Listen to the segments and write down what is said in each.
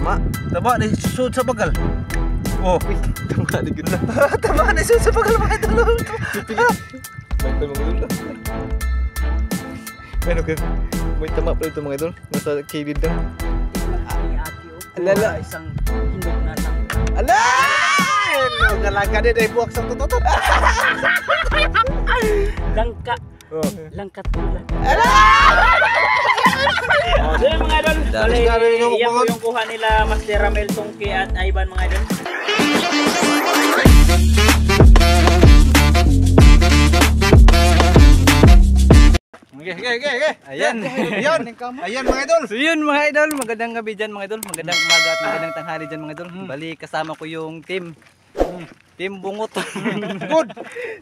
Tama. Tama ni susud sa bagal. Oh, Tama di gud. tama ni susud sa bagal mga idol. Michael mga idol. Ano ka? May tama pala ito mga idol. Nasa kilid lang. Alala. Isang hindog na sang. Ala! Galaga din ay buwak sa tututot. Langka. Oh. Langkat tulan. Ala! So yun mga idol, Dami bali, ka rin yung iyan po mga- yung kuha nila Master Ramel Tungki at Ivan mga idol. Okay. Ayan. Ayan mga idol. So yun mga idol, magandang gabi dyan mga idol, magandang umaga at magandang tanghali dyan mga idol. Bali kasama ko yung team Bungot. Good.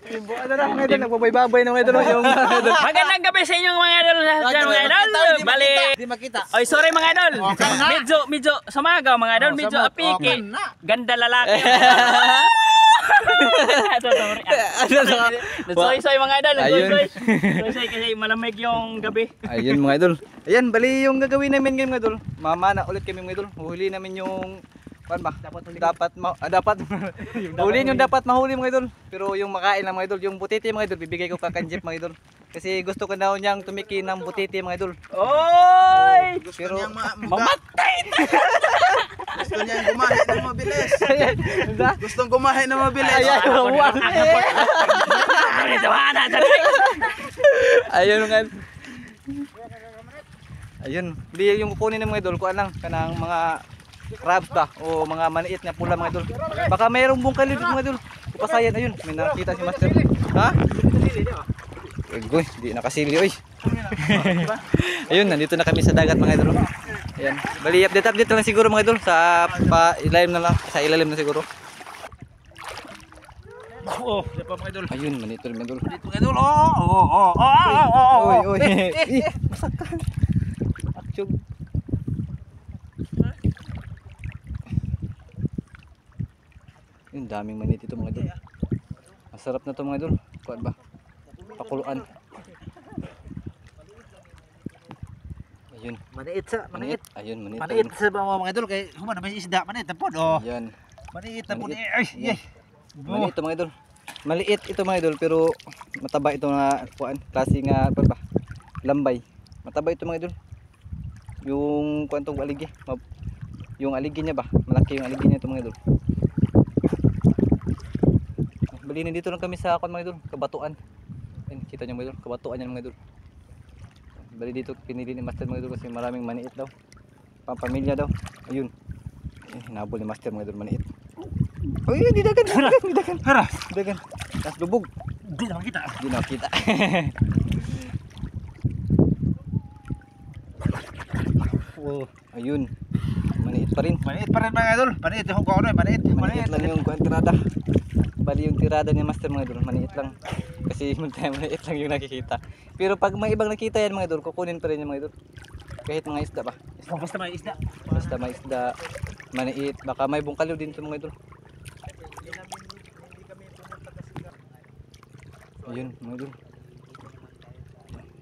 Team Bungot na mga idol, nagbabay-babay na mga idol yung mga idol. Magandang gabi sa inyong mga idol lahat dyan mga idol. Bali, Di makita. oy sorry mga idol. Medyo sumagaw mga idol, medyo apiki. Ganda lalaki. Soy mga idol, soy kasi malamig yung gabi. Ayun mga idol. Ayan, bali yung gagawin namin ngayon mga idol. Mamana ulit kami mga idol. Huli namin yung dapat huli yung dapat mahuli mga idol. Pero yung makain lang mga idol, yung butiti mga idol, bibigay ko kay Kanjip mga idol. Kasi gusto ko daw niyang tumiki ng butiti mga idol. Oy! Pero Mamatay! Gusto niya gumahe ng mabilis. Gustong gumahe ng mabilis. Ayun mga idol. Ayun, di yung kukunin ng mga idol ko lang kanang mga crabs ba o mga maniit na pula mga idol. Baka mayroong bungkal dito mga idol. Kupasayan ayun, may nakita si Master. Ha? Goy, di nakasili oy. Ayun, nandito na kami sa dagat mga idol. Ayan. Bali update lang siguro mga idol sa ilalim na lang, sa ilalim na siguro. Oh, siya pa mga idol. Ayun, manito mga idol. Dito mga idol. Oh. Oy, oy. Masakan. Aksyog. Yung daming manit ito mga idol. Masarap na to mga idol. Kuan ba? Pakuluan. Ayun. Maniit sa, maniit. Ayun, manit. Maniit sa mga idol kay humana may isda maniit tapon. Oh. Ayan. Maniit tapon. Maniit. Ay, yay. Maliit ito mga idol. Maliit ito mga idol pero mataba ito na kuan. Klase nga kuan ba? Lambay. Mataba ito mga idol. Yung kuan tong aligi. Yung aligi niya ba? Malaki yung aligi niya ito mga idol. Bali nandito lang kami sa kuan mga idol, Kabatuan. Ayun, kita niyo mga idol, Kabatuan yan mga idol. Bali dito pinili ni Master mga idol kasi maraming maniit daw. Pampamilya daw. Ayun. Hinabol ni Master mga idol maniit. Uy, di dagan. Haras. Dagan. Tas lubog. Di na makita. Di nakita. Oh. Ayun. Maniit pa rin. Maniit pa rin mga idol. Maniit yung kuha ano, maniit. Maniit lang yung kuan tirada. Bali yung tirada ni Master mga idol, maniit lang. Kasi maniit lang yung nakikita. Pero pag may ibang nakita yan mga idol, kukunin pa rin yung mga idol. Kahit mga isda ba? Basta may isda. Basta may isda, maniit, baka may bungkaliw din ito mga idol. Ayun mga idol.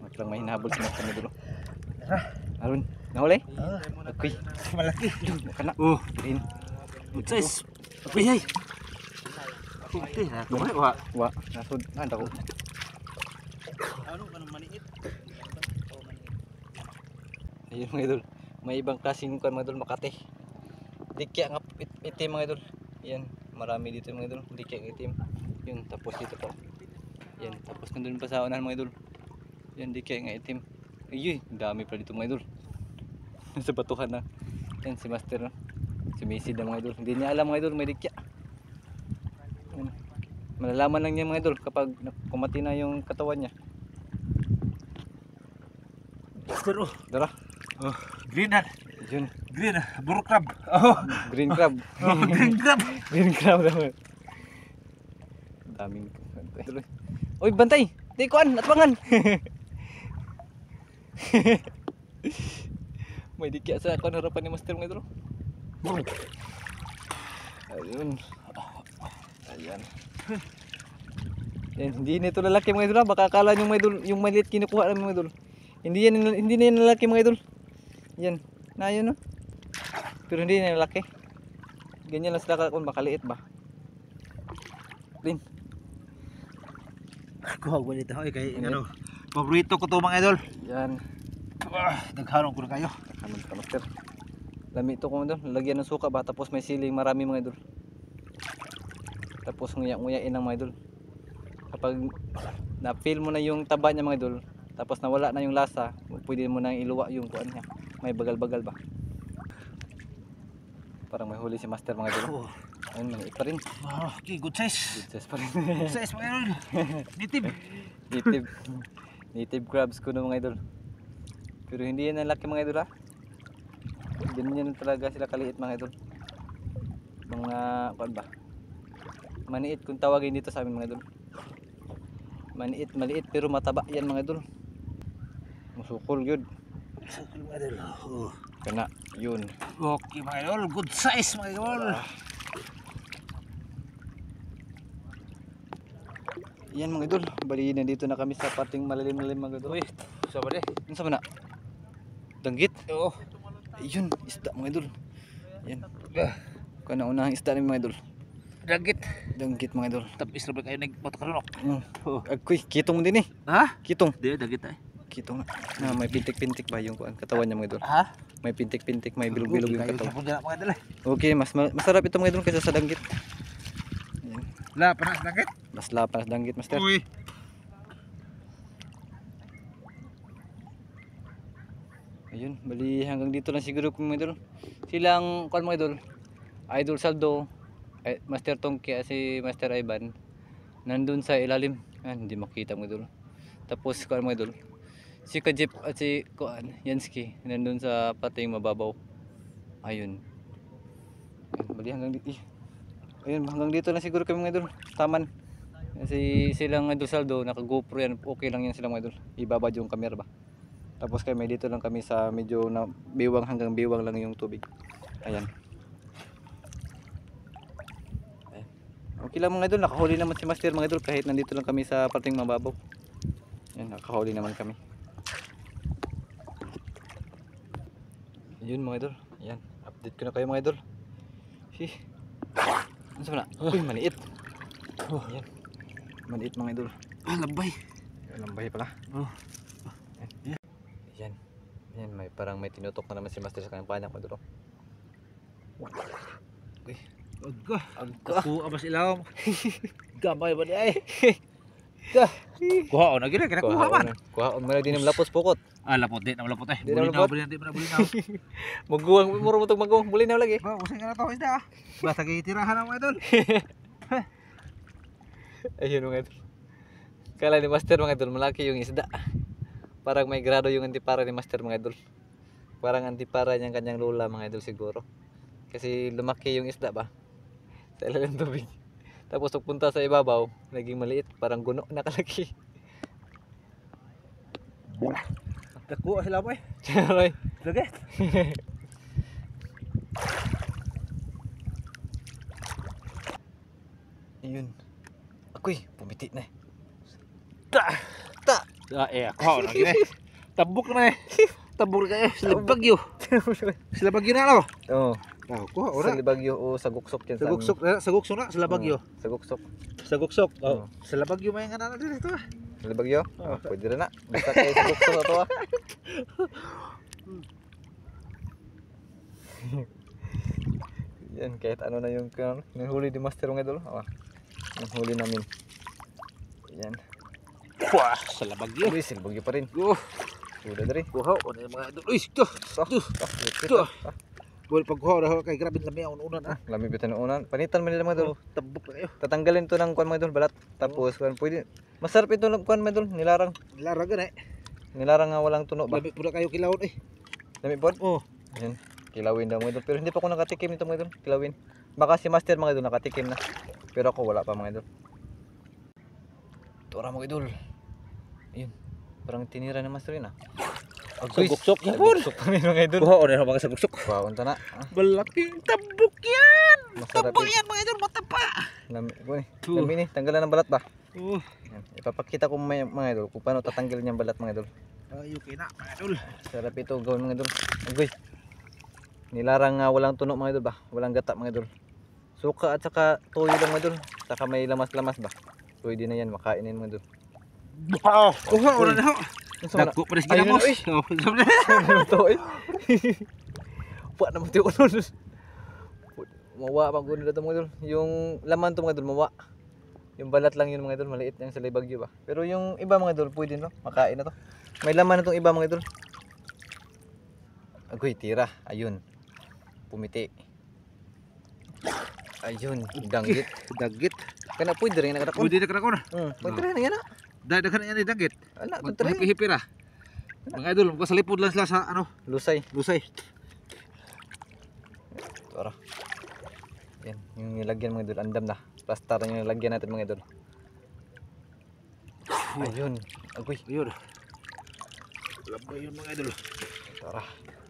Wag lang may hinahabol si Master mga idol. Arun, nahuli? Okay. Malaki. Kana. Oh. Green. Good size. Ay. Okay, wah. Wa, nasud. Anda ko. Ano kanang maniit? Ayun mga idol. May ibang klaseng kuan mga idol, Makati. Dikya nga itim mga idol. Yan, marami dito mga idol. Dikya nga itim. Yun, tapos dito pa. Yan, tapos nandun pa sa unahan mga idol. Yan, dikya nga itim. Ayun, dami pa dito mga idol. Nasa batuhan na. Yan si Master, no? Sumisid na mga idol. Hindi niya alam mga idol, may dikya. Yan. Malalaman lang niya mga idol kapag kumati na yung katawan niya. Pero Dara. oh, green na. Yun, Green, burro crab. Oh, green crab. green crab. Green crab naman. Daming bantay. Uy, bantay! Di kuan, atwangan! May dikya sa kuan harapan ni Master mga idol. Ayun. Ayan. Yan, hindi nito lalaki mga idol. Baka akala nyo mga idol, yung maliit kinukuha namin mga idol. Hindi na yan lalaki mga idol. Yan. Na yun no. Pero hindi na laki. Ganyan lang sila kung makaliit ba. Din. Kuha ko dito ay kay ano. Paborito ko to mga idol. Yan. Dagharon ko na kayo. Kanon ka master. Lami ito kung idol. Lagyan ng suka ba tapos may siling marami mga idol. Tapos nguya-nguyain ng mga idol. Kapag na-feel mo na yung taba niya mga idol, tapos nawala na yung lasa, pwede mo nang iluwa yung kuan niya. May bagal-bagal ba. Parang may huli si master mga idol. Ayun, maliit pa rin. Okay, good size. Good size pa rin. Good size mga idol. Native. Native. Native crabs ko mga idol. Pero hindi yan ang laki mga idol ha. Ganyan talaga sila kaliit mga idol. Mga kuan ba? Maniit kung tawagin dito sa amin mga idol. Maniit, maliit pero mataba yan mga idol. Musukol yun. Sakal mga idol. Kana yun. Okay mga idol, good size mga idol. Yan mga idol. Bali nandito na kami sa parting malalim-lalim mga idol. Uy, sama deh. Ano sa mana? Danggit. Oo. Ayun, isda mga idol. Yan. Kana unahang isda namin mga idol. Dagit. Danggit mga idol. Tapos na ba kayo nagmotokarunok? Agkoy, kitong din eh. Ha? Kitong. Di, dagit ay. Kitong na may pintik-pintik ba yung kuan katawan niya mga idol. Ha? May pintik-pintik, may bilog-bilog yung Kayo katawan. sa mga idol eh. Okay, masarap ito mga idol kaysa sa danggit. Yan. La, panas dagit. Mas lapas danggit master. Uy. Ayun, bali hanggang dito lang siguro kung mga idol. Silang kuan mga idol. Idol Saldo, Master Tongki at si Master Ivan nandun sa ilalim. Hindi makita mga idol. Tapos kuan mga idol. Si Kajip at si kuan Yansky nandun sa pating mababaw. Ayun. Bali hanggang dito. Ayun, hanggang dito lang siguro kami mga idol. Taman. Kasi silang Idol Saldo, naka-GoPro yan. Okay lang yan silang mga idol. Ibabad yung camera ba. Tapos kami dito lang kami sa medyo na biwang hanggang biwang lang yung tubig. Ayan. Ayan. Okay lang mga idol, nakahuli naman si Master mga idol kahit nandito lang kami sa parting mababaw. Ayan, nakahuli naman kami. Yun mga idol. Ayan, update ko na kayo mga idol. Ano sa na? Uy, maliit. Ayan. Maliit mga idol. Lambay. Lambay pala. Oh. Yan. Yan, parang may tinutok na naman si Master sa kanyang panak mga idol. Uy, Agka. agka. Kuha ba sila? Gabay ba di ay? Kuha o na gila, kinakuha man. Kuha on man din ng lapos pukot. Ah, lapot din, lapot eh. Di na Bulinaw, lapot. bulinaw. Maguwang muro mo tong maguwang, buli na lagi. Oh, usay ka na to isda. Basta kay tirahan ang mga idol. Ayun mga idol. Kala ni Master mga idol, malaki yung isda. Parang may grado yung antipara ni Master mga idol. Parang antipara niyang kanyang lola mga idol siguro. Kasi lumaki yung isda ba sa ilalim ng tubig. Tapos pagpunta sa ibabaw, naging maliit, parang guno na kalaki. Nakuha sila mo eh. Charoy. Lagi. Ayun. Ako'y pumiti na eh. Ta. Kuha o na gila. Tabuk na eh. Tabuk na eh. Sila bagyo. Sila bagyo na ano? Oo. Kuha o Sa na. Libagyo o sa Guksok yan. Sa guksok na, sila bagyo. Sa Guksok. Sa guksok. Oo. Sila bagyo may nga na dito. Sa Libagyo? Pwede rin na. Basta kayo sa Guksok na to ah. Yan, kahit ano na yung huli ni Master mga idol. Yung huli namin. Yan. Kuha, sila bagyo. Uy, silbagyo pa rin. Suda na rin. Kuha o na yung mga idol. Uy, ito. Ito. Buwan pagkuha na kay grabe lami ang unan ah. Lami bitan ng unan. Panitan man nila mga idol. Tabuk na kayo. Tatanggalin to ng kuan mga idol, balat. Tapos kuan pwede. Masarap ito ng kuan mga idol, nilarang. Laragan eh. Nilarang nga walang tuno ba. Lami po na kayo kilawon eh. Lami po? Oh. Yan. Kilawin daw mga idol. Pero hindi pa ako nakatikim ito mga idol. Kilawin. Baka si Master mga idol nakatikim na. Pero ako wala pa mga idol. Tura mga idol. Ayun. Parang tinira ni Master yun ah. Sa guksok Sa yan po. guksok kami mga idol. Kuha o na yung mga sa guksok. Wow, unta na. Malaking tabuk yan. Masarap Tabuk yun. yan mga idol, matapa. Lami ni, tanggalan ng balat ba? Oh. Yan. Ipapakita ko mga idol kung paano tatanggalin yung balat mga idol. Ay, okay na mga idol. Sarap ito gawin mga idol. Agoy. Nilarang walang tuno mga idol ba? Walang gata mga idol. Suka at saka toyo lang mga idol. Saka may lamas-lamas ba? Pwede na yan, makainin mga idol. Oh, wala na ho. Nako Nagko pa rin ginamos. Ito eh. Wa naman tiyo nun. Mawa pang kuno dito mga idol. Yung laman to mga idol mawa. Yung balat lang yun mga idol, maliit yung salay bagyo ba. Pero yung iba mga idol, pwede no, makain na to. May laman na tong iba mga idol. Agoy, tira. Ayun. Pumiti. Ayun, danggit. Dagit. Kana pwede rin nakadakon. Pwede na kanako na. Pwede rin nga na. Dagdagan na yan dagit. Anak, pwede rin. Magpihipira. Mga idol, magkasalipod lang sila sa ano, Lusay. lusay. Tara. Yan, yung nilagyan mga idol, andam na. Plaster yung nilagyan natin mga idol. Ayun. Agoy. Ayun. Wala ba yun mga idol? Tara.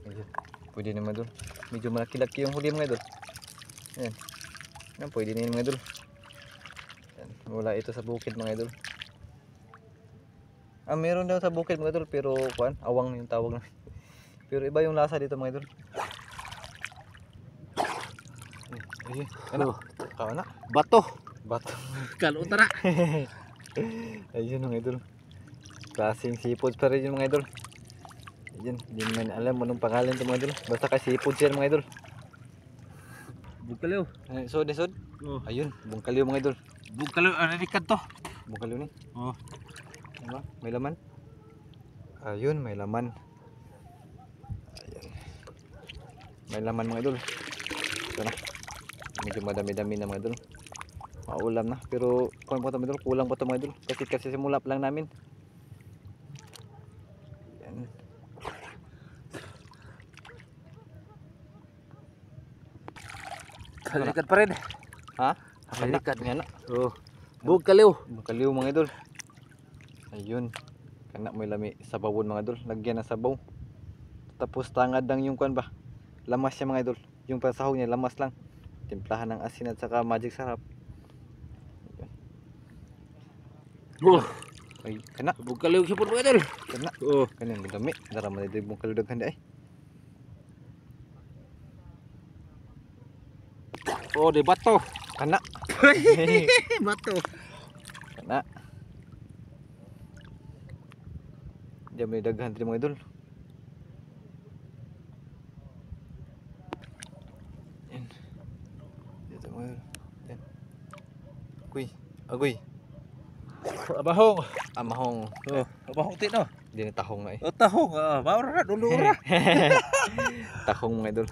Ayun. Pwede na mga idol. Medyo malaki-laki yung huli mga idol. Ayan. Yan, pwede na yun mga idol. Yan. Wala ito sa bukid mga idol. Meron daw sa bukid mga idol, pero kuan, awang yung tawag namin. Pero iba yung lasa dito mga idol. Ayun. Ano? Kao na. Bato. Bato. Kalon tara. Ayun mga idol. Klaseng seafood pa rin yun mga idol. Ayun, hindi man alam anong pangalan ito mga idol. Basta ka seafood siya mga idol. Bugkaliw. Sod. Oh. Ayun, bungkaliw mga idol. Bugkaliw ano ni kanto? Bungkaliw ni. Oh. Ano? May laman? Ayun, may laman. Ayun. May laman mga idol. Ito na. Medyo madami-dami na mga idol. Maulam na. Pero kung pa ito mga idol, kulang pa ito mga idol. Kasi simula pa lang namin. Yan. Kalikat pa rin. Ha? Kalikat. Nga na. Oh. Bugkaliw. Bungkaliw mga idol. Ayun. Kana may lami sabawon mga idol. Lagyan ng sabaw. Tapos tangad lang yung kuan ba. Lamas siya mga idol. Yung pasahog niya lamas lang. Timplahan ng asin at saka magic sarap. Oh. Ay, kana. Bugkaliw siya po mga idol. Kana. Oh. Kanang dami. Dara man dito bungkaliw daghan di ay. Oh, di bato. Kana. Bato. Kana. Diyan may daghan dito mga idol. Yan. Dito mga idol. Yan. Agoy. Abahong. Amahong. Oh, abahong tino. Hindi na tahong na eh. Oh, tahong. Bawra na dulo ra. Tahong mga idol.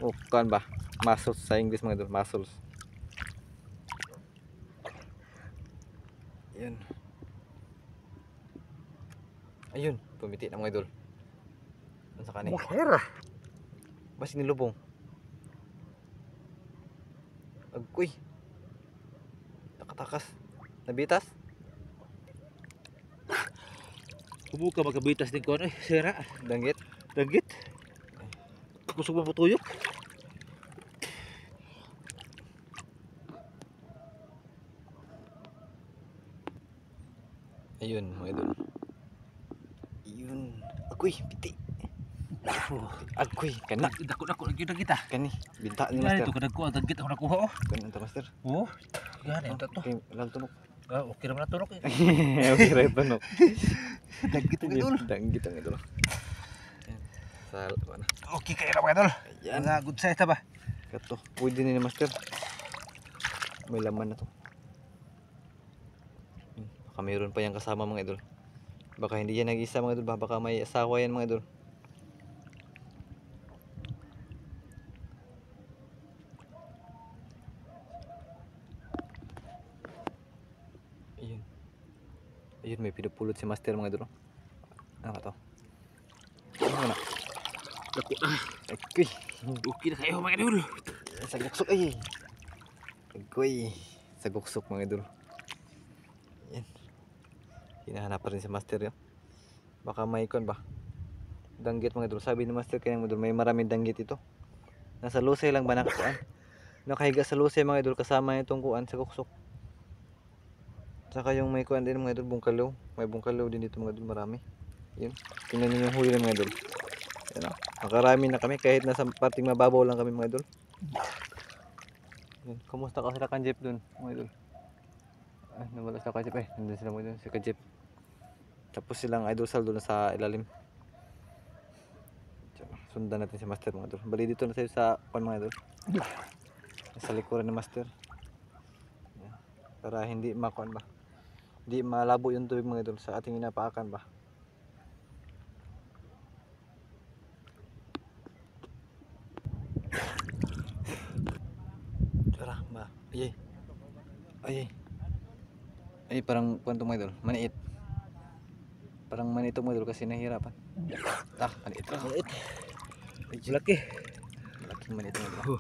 Oh, kuan ba? Mussels sa English mga idol. Mussels. Yan. Ayun, pumiti na mga idol. Ano sa kanin? Mahera. Bas nilubong. Agoy. Takatakas. Nabitas? Kumuka magabitas din ko ano sira. Danggit. Dagit. Kusog mo tuyok. Ayun mga idol. Ayun. Agoy, piti. Agoy, kana. Dako lagi na kita. Kani, binta ni Yan master. ito kadagko ang dagit ako nakuha oh. Kanan ta master. Oh. Yan ito to. Okay, lang tunok. Okay naman na tunok eh. Okay, right tunok. Dagit ang idol. Danggit ang idol. Yan. Sal, mana? Okay kayo na mga idol. Yan. Nga good size ta ba? Kato. Pwede na ni master. May laman na to. Baka mayroon pa yan kasama mga idol. Baka hindi yan nag-isa mga idol. Baka may asawa yan mga idol. Ayun. Ayun, may pinupulot si master mga idol. Ano ka to? Ano na? Dako na. Okay. Okay na kayo mga idol. Saguksok ay. Agoy. Saguksok mga idol. Yan. Hinahanap pa rin si master yun. Baka may kon ba? Danggit mga idol. Sabi ni master kaya mga idol, may maraming danggit ito. Nasa lusay lang ba nakakuan? Nakahiga sa lusay mga idol kasama itong kuan sa guksok. Saka yung may kuan din mga idol, bungkalaw. May bungkalaw din dito mga idol, marami. Yun. Tingnan niyo yung huli ng mga idol. Yan, nakarami na kami kahit nasa parting mababaw lang kami mga idol. Yan, kumusta ka sila Kanjep dun mga idol? Ay, nawala sila Kanjep eh. Nandun sila mga idol, si Kanjep. Tapos silang idol sal doon sa ilalim. Sundan natin si Master mga idol. Bali dito na tayo sa mga idol. Sa likuran ni Master. Yan. Para hindi makuan ba. Hindi malabo yung tubig mga idol sa ating inapaakan ba. Tara ba. Ay. Ay. Ay parang kwento mga idol. Maniit. Parang manito mga idol kasi nahihirapan. Maniit. Maliit. Laki. Laking manito mga idol.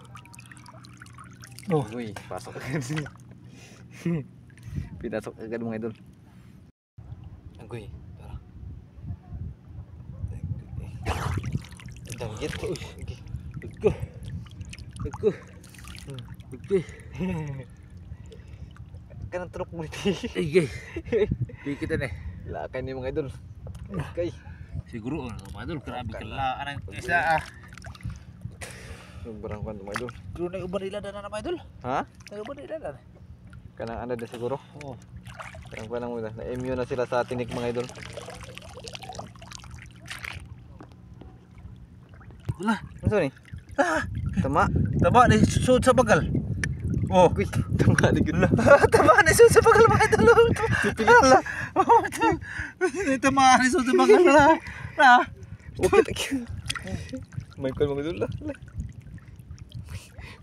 Oh. Uy, pasok agad. Pinasok agad mga idol. Agoy, tara. Danggit. Uy, okay. Uggo. Uggo. Uggo. Kanang truk mo nito. Igay. Dikit na eh. Lakan ni mga idol. Okay. Siguro mga idol, grabe kala anang isla ah. Sobrang kwan mga idol. Siguro na uban nila na mga idol. Ha? Uban nila na. Kanang ano na siguro. Oo. Kanang kwan mo na. Na-immune na sila sa tinik mga idol. Wala. Ano ni? Tama. Tama ni sud sa bagal. Oh, Uy, tama di gud. tama ni sud sa bagal mga idol. Hala. Tama ni sud sa bagal na. Na. Okay, thank you. May kwan mga idol.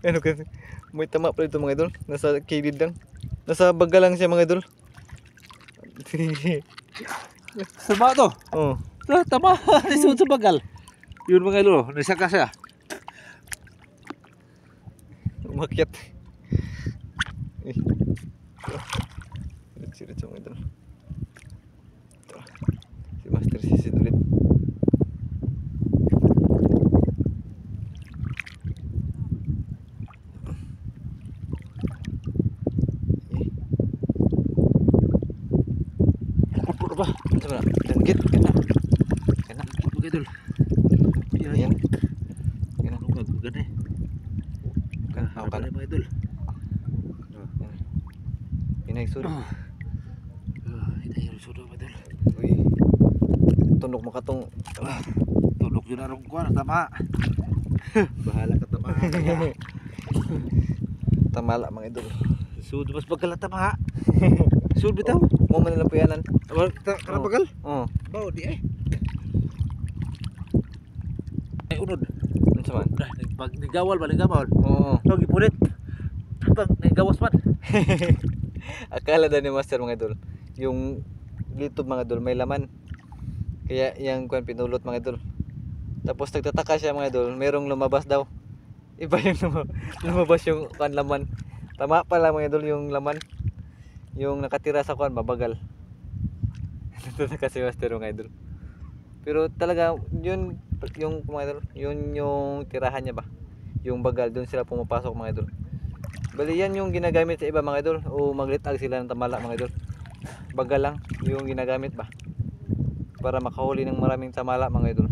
Ano kasi? May tama pala ito mga idol. Nasa kilid lang. Nasa baga lang siya mga idol. Tama to. Oh. Tama ni sud sa bagal. Yun mga idol, nisaka siya. Umakyat. Sirit mga idol. Ito. Si Master sisid ulit. Pupur ba? Ano ba? Danggit. Kena. Mga idol. Yan. Kena. Bukan eh. Kan. Apa Kan. mga idol? Pinagsuro. Ito yung sudo mga idol. Uy. Tundok mo katong. Tulog yun na rin kuha, tama. Bahala ka tama. Tamala mga idol. Sud mas bagal na tama. Sud bitaw. Mo man nilang puyanan. Kana bagal? Oo. Bao di eh. Ay unod. Ano sa man? Pag nigawal ba nigawal? Oo. Lagi pulit. Pag nigawas man. Akala daw ni Master mga idol. Yung litob mga idol may laman. Kaya yung kuan pinulot mga idol. Tapos nagtataka siya mga idol, merong lumabas daw. Iba yung lumabas yung kuan laman. Tama pala mga idol yung laman. Yung nakatira sa kuan mabagal. Nagtataka si Master mga idol. Pero talaga yun yung mga idol, yun yung tirahan niya ba. Yung bagal doon sila pumapasok mga idol. Bali yan yung ginagamit sa iba mga idol o maglitag sila ng tamala mga idol. Bagal lang yung ginagamit ba para makahuli ng maraming tamala mga idol.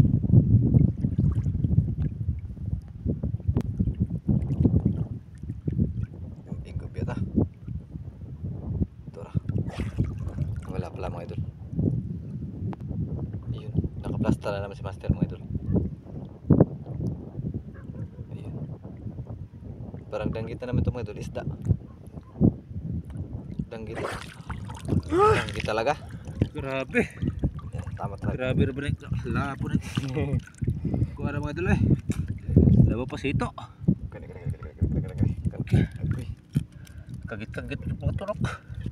Inggo biyata. Tora. Wala pala mga idol. Ayun, nakaplasta na naman si Master mga idol. Ayun. Parang danggit na naman ito mga idol, isda. Danggit. Danggit talaga. Grabe. Yan, tama talaga. Grabe na ba na lapo na. Kuha na mga idol eh. Labo pa sito. Kani. Kagit-kagit mga turok.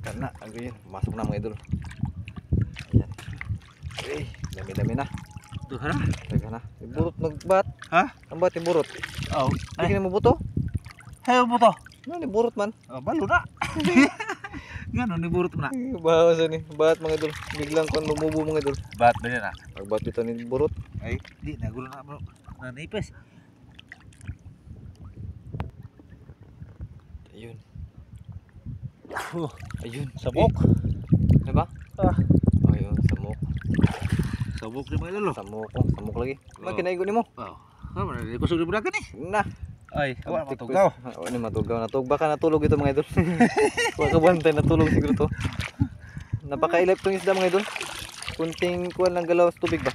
Kana, agay yun. Masok na mga idol. Ayan. Okay, dami-dami na. Ito ha? Teka na. Iburot nagbat. Ha? Ang bat iburot. Oh. Hindi ka na mabuto. Hayo mo to. Ano, iburot man. Oh, balo na. Ngano ni burot mo na. Bahawa sa ni. Bat mga idol. Biglang kung lumubo mga idol. Bat ba na? Pagbat ito ni burot. Ay, di nagulo na mo. Nanipes. Ayun. Oh, Ayun. sabok. Ano ba? Ah. Ayun, samok. Sabok ni mga idol. Samok lagi. Makinaigo nimo. Oh. Ano man, kusog ni budak ni. Nah. Ay, awa matugaw. Oo, ni matugaw. Baka natulog ito mga idol. Baka bantay natulog siguro to. Napakailap tong isda mga idol. Kunting kuwan lang galaw sa tubig ba?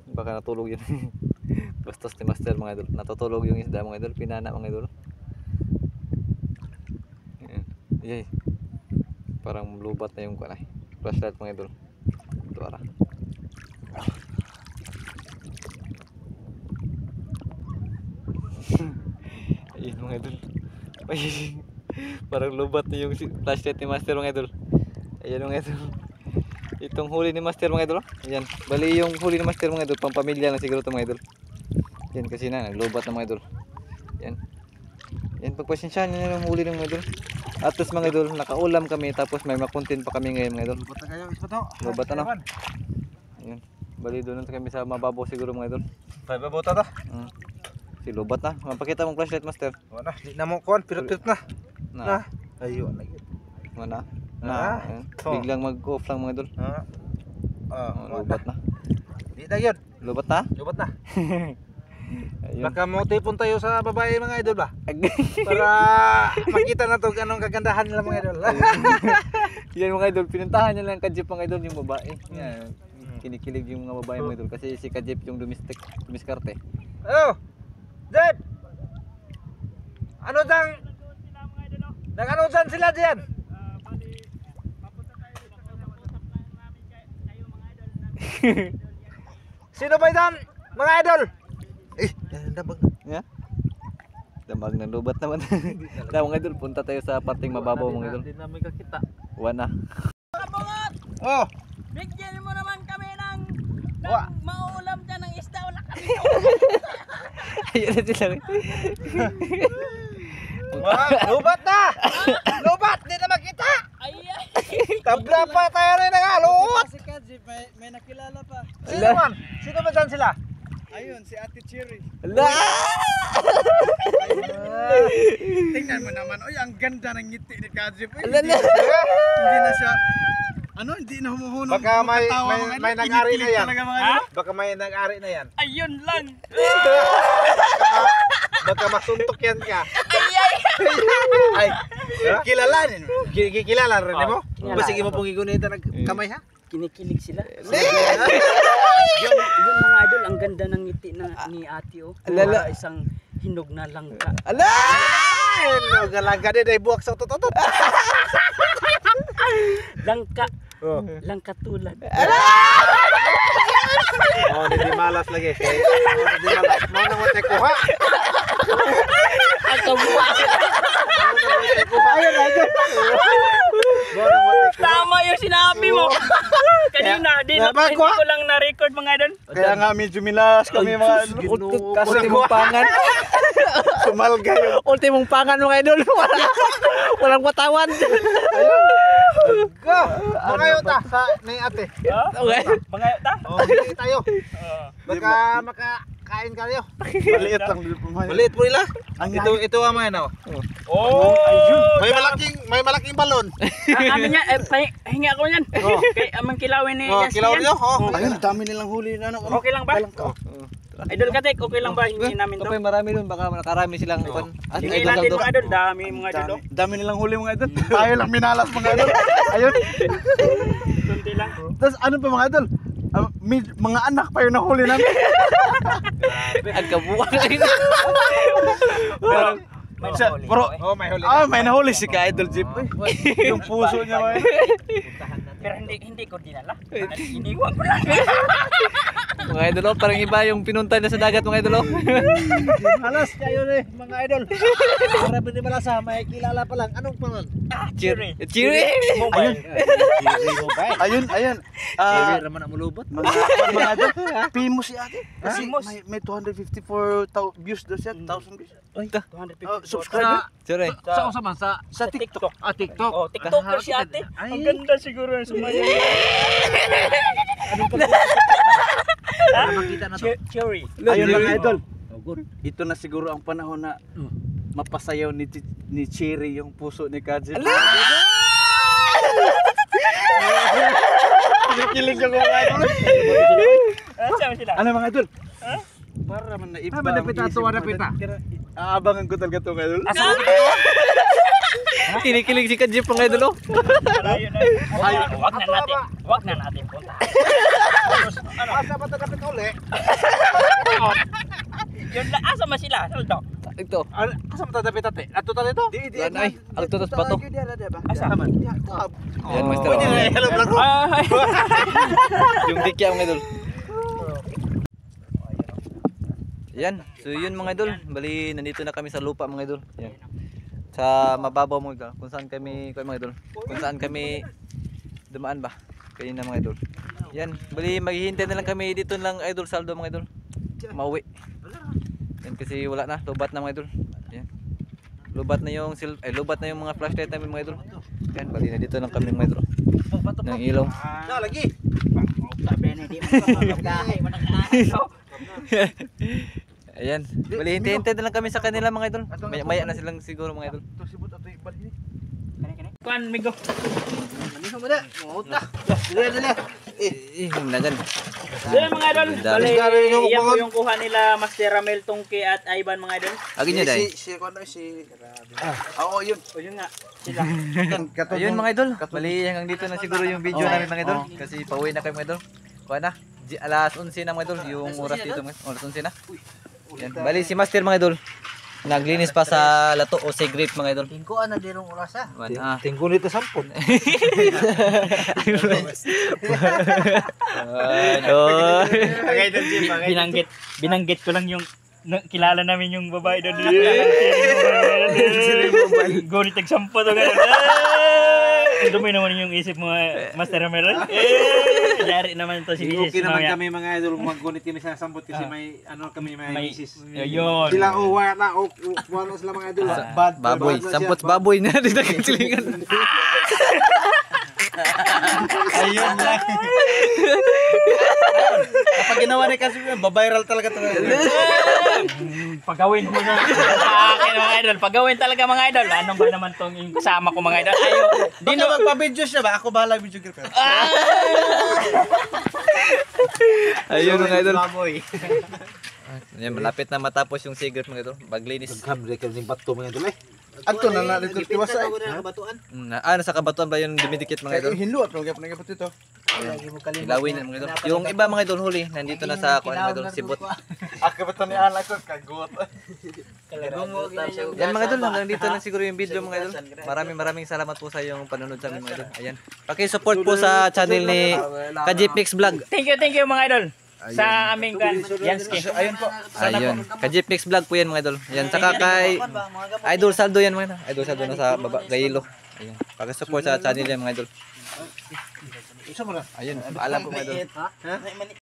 Baka natulog yun. Bastos ni Master mga idol. Natutulog yung isda mga idol. Pinana mga idol. Ayan. Yay. Parang lubat na yung kuwan ay. Flashlight mga idol. Ito ara. Ayun mga idol. Ay, parang lubat na yung flashlight ni Master mga idol. Ayan mga idol. Itong huli ni Master mga idol. Ayan. Bali yung huli ni Master mga idol. Pampamilya na siguro ito mga idol. Yan kasi na. Naglubat na mga idol. Yan. Yan. Pagpasensyahan nyo na yung huli ng mga idol. At tapos mga idol. Nakaulam kami. Tapos may makontent pa kami ngayon mga idol. Lubat na kayo ispa to. Lubat na. Ayan. Bali doon na kami sa mababaw siguro mga idol. Pay babota ta. Si lubat na. Mapakita mong flashlight Master. Wala, di na mo kuan, pirot-pirot na. Na. Ayo lagi. Mana? Ah, Ayan. to. Biglang mag-off lang mga idol. Lubat na. Di na yun. Lubat na? Lubat na. Ayun. Baka mo tipon tayo sa babae mga idol ba? Para makita na to anong kagandahan nila mga idol. Yan mga idol, pinuntahan niya lang Kajip mga idol yung babae. Yan. Kinikilig yung mga babae mga idol kasi si Kajip yung dumiskarte. Oh! Dad! Ano dang? Nag-ano dyan sila diyan? Sino ba yan? Mga idol? Eh, dabag. Yeah? Damag ng lubat naman. Kaya mga idol, punta tayo sa parting mababaw mga idol. Hindi namin kakita. Wana. Oh! Bigyan mo naman kami ng Wa. mauulam dyan ng isda. Wala kami. Ayun na sila. Lubat na! Lubat! Di na makita! Ay, ay. Tabla pa tayo rin ng haluot! Si Kajip, may nakilala pa. Sino man? Sino ba dyan sila? Ayun, si Ate Cherry. Ala! Tingnan mo naman, oy, ang ganda ng ngiti ni Kajip. Ala na! Hindi na siya, hindi na humuhunong. Baka may nag-ari na yan. Ha? Baka may nag-ari na yan. Ayun lang. Baka masuntok yan ka. Ay, kilalanin. Kilala rin mo? Kilala. Basig mo pong igunita ng kamay ha? Kinikilig sila. Yung mga idol, ang ganda ng ngiti ni ate oh. Alala. Para isang hinog na langka. Ala! Ano, galangga din ay buwak sa tutotot. Langka. Oh, Langka tulad. hindi malas lagi. Hindi malas. Mo nang wate kuha. Ang kabuwa. Ayun, ayun. Mo nang wate kuha. Tama yung sinabi mo. Kanina, hindi ko lang na-record mga idol. Kaya nga medyo milas kami mga Ultimong pangan. sumalga yun. Ultimong pangan mga idol. Walang patawan. Go! Mangayo ta sa ni ate. Okay. Mga ta? Oh, hindi tayo. Baka makakain kayo. Maliit lang dito po. Maliit po nila. Ito ang mga ano. Oh! May malaking balon. Amin yan, hingi ako yan. Oh. Kay amang kilawin ni Oh, Yancy kilaw yan. niyo. Oh. Ayun, dami nilang huli na ano. Okay lang ba? Idol Katek, okay lang ba hingi namin to? Okay, marami doon. Baka nakarami silang ikon. Hingi natin mga idol, dami mga idol. oh. Dami nilang huli mga idol. Tayo lang minalas mga idol. Ayun. Kunti lang. Tapos ano pa mga idol? Mga anak pa yung nahuli namin. Ang kabuwang. Parang may nahuli. Bro, Oh, may huli. may nahuli si Ka Idol Jeep. Yung puso niya mga idol. Pero hindi ko dinala. Iniwan ko lang. Mga idol, parang iba yung pinunta na sa dagat mga idol. Malas kayo ni mga idol. Marami ni malasa, may kilala pa lang. Anong pangalan? Cherry. Cheery! Mobile. Ayun. Cherry naman ang mulubot. Mga idol, pimo si ate. Kasi Pimos. may 254 views daw siya, 1,000 views. 250 Subscriber? Cheery! Sa usaman sa TikTok. TikTok. Oh, TikToker si ate. Ay. Ang ganda siguro yung sumaya. Makita na to. Cherry. Ayun mga idol. Oh, good. Ito na siguro ang panahon na mapasayaw ni Cherry yung puso ni Kajip. Kinikilig ako mga idol. Sama sila. Ano mga idol? Para man na iba. Ano pita to, ano pita? Aabangan ko talaga to mga idol. Asa mo dito? Kinikilig si Kajip mga idol. Malayo na. Wag na natin punta. Asa ba ito kapit uli? Yun lang, asa man sila? Saldo. Ito. Asa mo tatabi tate? Ato tate to? Yan ay. Ang tutos pa to. Asa man? Yan master. Pwede na hello vlog ko. Ay. Yung dikya mga idol. Yan. So yun mga idol. Bali nandito na kami sa lupa mga idol. Yan. Sa mababaw mga idol. Kung saan kami mga idol. Kung saan kami dumaan ba? Kanina mga idol. Yan. Bali maghihintay na lang kami dito lang idol saldo mga idol. Mauwi. Yan kasi wala na. Lubat na mga idol. Yan. Lubat na yung lubat na yung mga flashlight namin mga idol. Yan. Bali na dito lang kami mga idol. Ng ilaw. Na lagi. Sabi na di mo magkahay mo nang Ayan. Bali hintay-hintay na lang kami sa kanila mga idol. Maya na silang siguro mga idol. To sibot ato ibal ini. Kuan migo. Maniho mo da. Muta. Dali. Yung na dyan. Dili mga idol. Dami. Bali yan po yung kuha nila Master Ramel Tungki at Ivan mga idol. Agin nyo dahil. Si kono si Oo, yun. O yun nga. Sila. Ayun mga idol. Bali hanggang dito na siguro yung video namin mga idol. Kasi pauwi na kayo mga idol. Kuha na. Alas 11 na mga idol. Yung oras dito mga idol. Alas 11 na. Yan. Bali si Master mga idol. Naglinis pa sa lato o sa grape mga idol. Tingkuan na dirong oras ha. Tingko nito sampun. Binanggit ko lang yung kilala namin yung babae doon. Goni tagsampo to ganun. Ang dumi naman yung isip mo Master Ramel. Yari naman to si Mrs. Okay naman mamaya. kami mga idol maggunit kami sa samput kasi may ano kami may misis. Ayun. Sila wala wala sila mga idol. Bad Baboy. Sampot baboy na. Dito kakilingan. Ayun lang. Kapag ginawa ni kasi babiral talaga to. Pagawin mo na sa akin mga idol. Pagawin talaga mga idol. Ano ba naman tong yung kasama ko mga idol? Ayo. Dino magpa-video siya ba? Ako bahala video girl. Ayun mga idol. Baboy. Yan, malapit na matapos yung cigarette mga idol. Baglinis. Kamre ka ning bato mga idol eh. Ato na dito tiwasa. Nasa kabatuan ba yung dumidikit mga idol? Hinlo at mga pang bato ito. Ilawin na mga idol. Yung iba mga idol huli, nandito na sa kuan mga idol, sibot. Ako bato ni ala ko kagot. Yan mga idol, hanggang dito na siguro yung video mga idol. Maraming salamat po sa iyong panonood sa amin mga idol. Ayan. Paki-support po sa channel ni Kajip Mix Vlog. Thank you mga idol. Sa aming Yansky. Ayun po. Ayun. Kajip Mix Vlog po yan mga idol. Yan, saka kay Idol Saldo yan mga idol. Idol Saldo na sa baba, Gayilo. Ayan. Paki-support sa channel yan mga idol. Isa mo na. Ayun, paalam po mga idol.